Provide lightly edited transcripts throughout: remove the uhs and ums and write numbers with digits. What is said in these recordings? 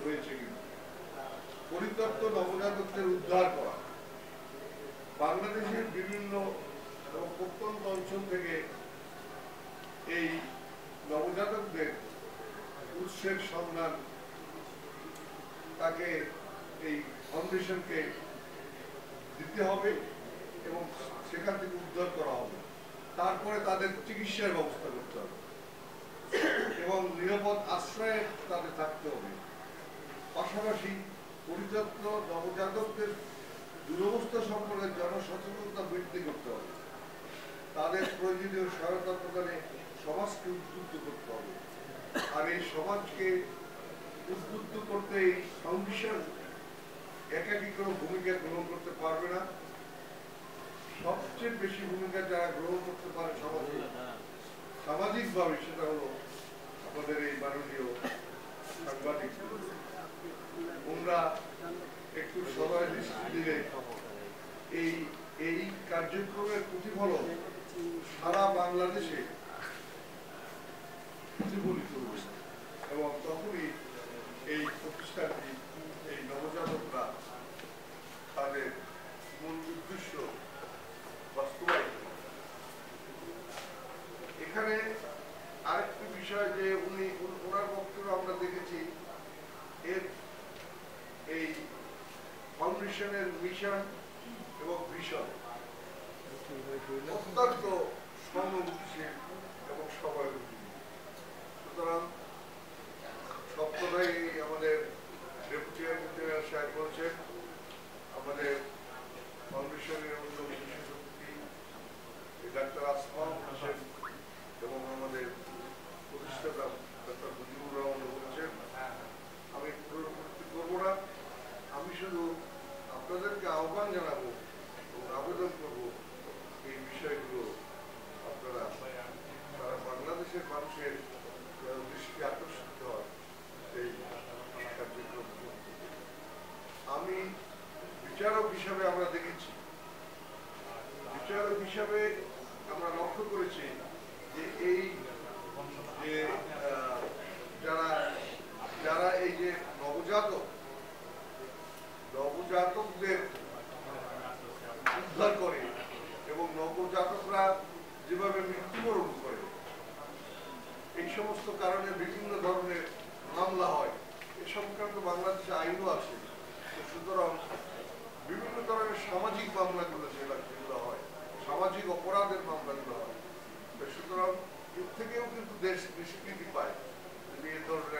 হয়েছে কিন্তু পরিত্যক্ত নবজাতকদের উদ্ধার করা। বাংলাদেশের বিভিন্ন এবং প্রত্যন্ত অঞ্চল থেকে এই নবজাতকদের উৎসের সন্ধান তাকে এই ফাউন্ডেশনকে দিতে হবে এবং সেখান থেকে উদ্ধার করা হবে। তারপরে তাদের চিকিৎসার ব্যবস্থা করতে হবে এবং নিরাপদ আশ্রয়ে তাদের থাকতে হবে। পাশাপাশি পরিত্যক্ত নবজাতকদের দুরবস্থা সম্পর্কে জনসচেতনতা বৃদ্ধি করতে হবে। তাদের প্রয়োজনীয় সহায়তা প্রদানে সমাজকে উদ্বুদ্ধ করতে হবে। আর এই সমাজকে উদ্বুদ্ধ করতে এই ফাউন্ডেশন একাকী কোনো ভূমিকা গ্রহণ করতে পারবে না। সবচেয়ে বেশি ভূমিকা যারা গ্রহণ করতে পারে সমাজে সামাজিকভাবে, সেটা হলো আমাদের এই মাননীয় সাংবাদিক। ওনারা একটু সবাই দৃষ্টি দিলে এই কার্যক্রমের প্রতিফলন সারা বাংলাদেশে প্রতিফলিত হবে এবং তখনই এই প্রতিষ্ঠানটি, এই নবজাতকরা তাদের মূল উদ্দেশ্য বাস্তবায়িত। এখানে আরেকটি বিষয় যে ওনার বক্তব্য আমরা দেখেছি, এই ফাউন্ডেশনের মিশন এবং ভিশন অত্যন্ত সহানুভূতিশীল এবং সবাইমুখী। সুতরাং সপ্তাহে আমাদের ডেপুটি ইঞ্জিনিয়ার সাহেব বলছেন, আমাদের ফাউন্ডেশনের অন্য বিশেষ অতিথি ডাক্তার আসমান হোসেন এবং আমাদের প্রতিষ্ঠাতা ডক্টর মুজিবুর রহমান বলছেন। আমি পুনরাবৃত্তি করবো না, আমি শুধু আপনাদেরকে আহ্বান জানাবো এবং আবেদন করবো এই বিষয়গুলো আপনারা সারা বাংলাদেশের মানুষের দৃষ্টি আকর্ষিত হয় এই কার্যক্রম। আমি বিচারক হিসাবে আমরা দেখেছি, বিচারক হিসাবে আমরা লক্ষ্য করেছি যে এই যে যারা এই যে নবজাতকদের উদ্ধার করে এবং নবজাতকরা যেভাবে মৃত্যুবরণ করে, এই সমস্ত কারণে বিভিন্ন ধরনের মামলা হয়। এ সংক্রান্ত বাংলাদেশে আইনও আছে। সুতরাং বিভিন্ন ধরনের সামাজিক মামলাগুলো যেগুলো হয়, সামাজিক অপরাধের মামলাগুলো হয়। সুতরাং এর থেকেও কিন্তু দেশ নিষ্কৃতি পায় যদি এ ধরনের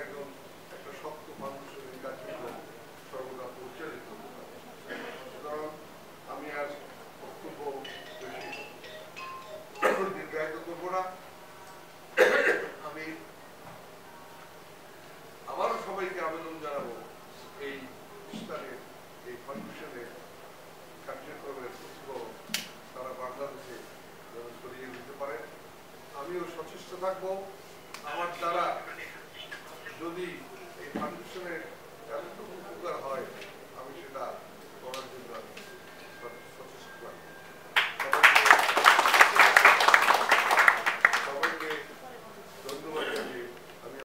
একটা শক্ত মানুষের কার্যক্রম সর্বদা পরিচালিত হতে পারে। সুতরাং আমি আর বক্তব্য বেশি দীর্ঘায়িত করব না। আমি আবারও সবাইকে আবেদন জানাবো এই প্রতিষ্ঠানের, এই ফাউন্ডেশনের কার্যক্রমের প্রতিফলন সারা বাংলাদেশে যেন ছড়িয়ে দিতে পারে। আমিও সচেষ্ট থাকবো। আমার দ্বারা যদি